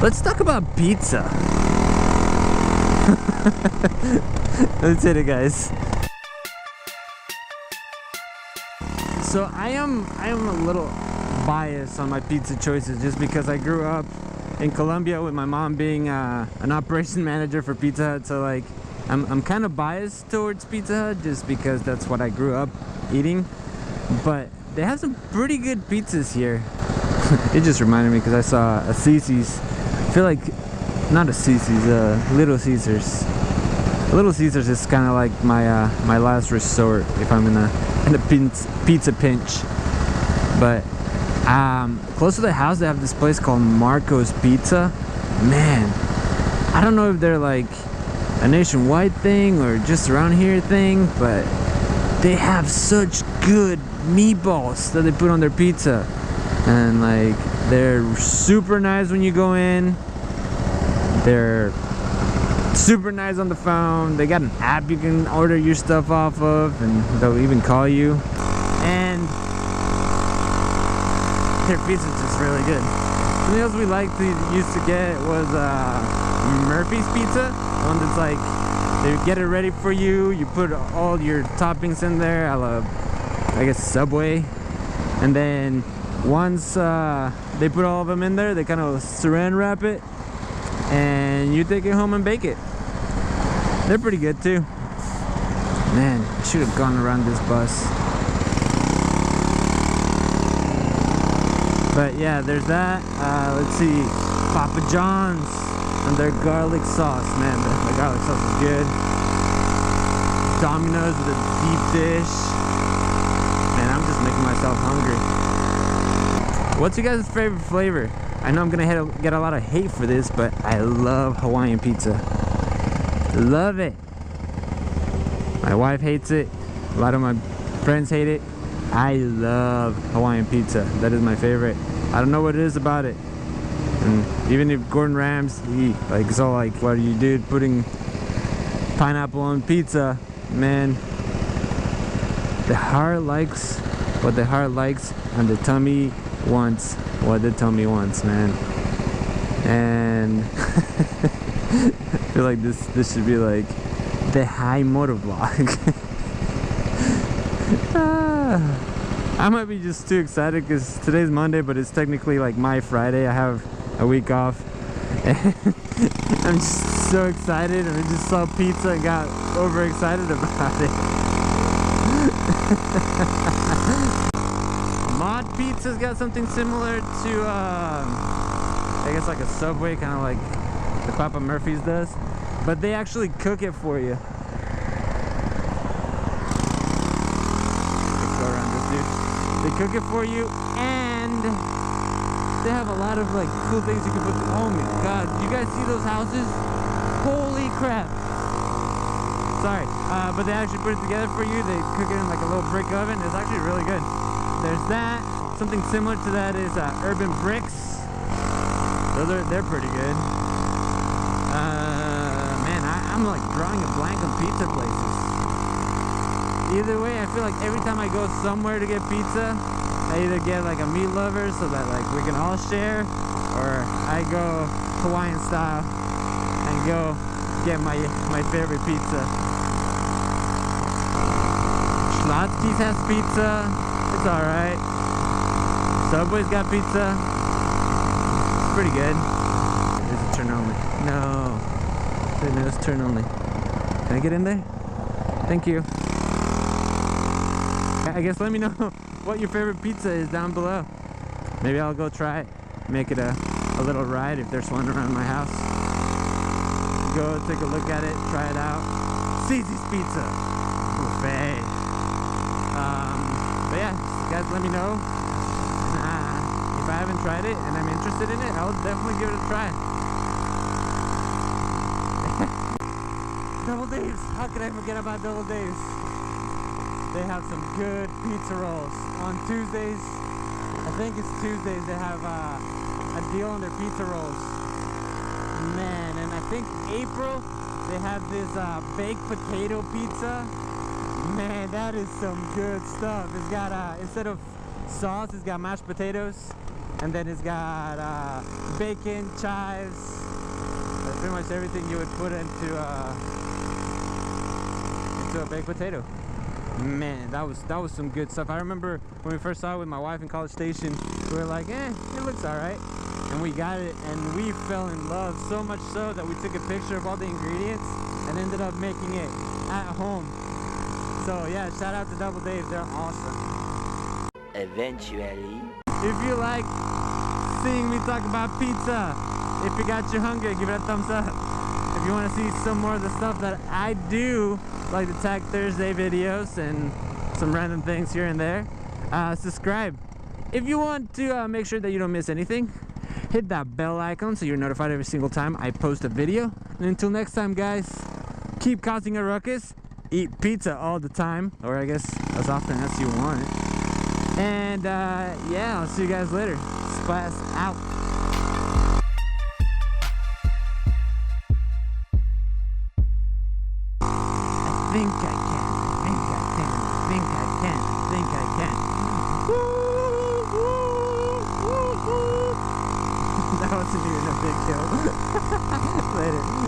Let's talk about pizza. Let's hit it, guys. So I am a little biased on my pizza choices just because I grew up in Colombia with my mom being an operation manager for Pizza Hut. So like I'm kind of biased towards Pizza Hut just because that's what I grew up eating. But they have some pretty good pizzas here. It just reminded me because I saw a Cece's. I feel like not a Cece's, Little Caesars. Little Caesars is kind of like my my last resort if I'm in a pizza pinch. But close to the house they have this place called Marco's Pizza. Man, I don't know if they're like a nationwide thing or just around here thing, but they have such good meatballs that they put on their pizza, and like they're super nice when you go in. They're super nice on the phone. They got an app you can order your stuff off of, and they'll even call you. And their pizza's just really good. Something else we used to get was Murphy's Pizza. The one that's like, they get it ready for you. You put all your toppings in there, a la, I guess, Subway. And then once they put all of them in there, they kind of saran wrap it, and you take it home and bake it. They're pretty good too. Man, I should have gone around this bus. But yeah, there's that. Let's see, Papa John's and their garlic sauce. Man, the garlic sauce is good. Domino's with a deep dish. Man, I'm just making myself hungry. What's your guys' favorite flavor? I know I'm gonna get a lot of hate for this, but I love Hawaiian pizza. Love it. My wife hates it. A lot of my friends hate it. I love Hawaiian pizza. That is my favorite. I don't know what it is about it. And even if Gordon Ramsay, like, it's all like, what are you, dude, putting pineapple on pizza? Man, the heart likes what the heart likes, and the tummy wants what the tummy wants, man. And I feel like this should be like the high motor vlog. I might be just too excited because today's Monday, but it's technically like my Friday. I have a week off, and I'm just so excited, and I just saw pizza and got overexcited about it. Mod Pizza's got something similar to I guess like a Subway, kind of like the Papa Murphy's does, but they actually cook it for you. They cook it for you, and they have a lot of like cool things you can put. Oh my god, do you guys see those houses? Holy crap. Sorry, but they actually put it together for you. They cook it in like a little brick oven. It's actually really good. There's that. Something similar to that is Urban Bricks. They're pretty good. Man, I'm like drawing a blank on pizza places. Either way, I feel like every time I go somewhere to get pizza, I either get like a meat lover so that like we can all share, or I go Hawaiian style and go get my favorite pizza. Schlotzsky's has pizza. It's alright. Subway's got pizza. It's pretty good. There's a turn only. No. It's turn only. Can I get in there? Thank you. I guess let me know what your favorite pizza is down below. Maybe I'll go try it. Make it a little ride if there's one around my house. Go take a look at it, try it out. Cece's Pizza buffet. But yeah, guys, let me know. If I haven't tried it and I'm interested in it, I'll definitely give it a try. Double Dave's. How could I forget about Double Dave's? They have some good pizza rolls. On Tuesdays, I think it's Tuesdays, they have a deal on their pizza rolls. Man, and I think April, they have this baked potato pizza. Man, that is some good stuff. It's got, instead of sauce, it's got mashed potatoes. And then it's got bacon, chives, pretty much everything you would put into a baked potato. Man, that was some good stuff. I remember when we first saw it with my wife in College Station, we were like, it looks alright. And we got it and we fell in love, so much so that we took a picture of all the ingredients and ended up making it at home. So yeah, shout out to Double Dave, they're awesome. Eventually. If you like seeing me talk about pizza, if you got you hungry, give it a thumbs up. If you want to see some more of the stuff that I do, like the Tag Thursday videos and some random things here and there, subscribe. If you want to make sure that you don't miss anything, hit that bell icon so you're notified every single time I post a video. And until next time, guys, keep causing a ruckus, eat pizza all the time, or I guess as often as you want it. And yeah, I'll see you guys later. Splash out. I think I can. That wasn't even a big deal. Later.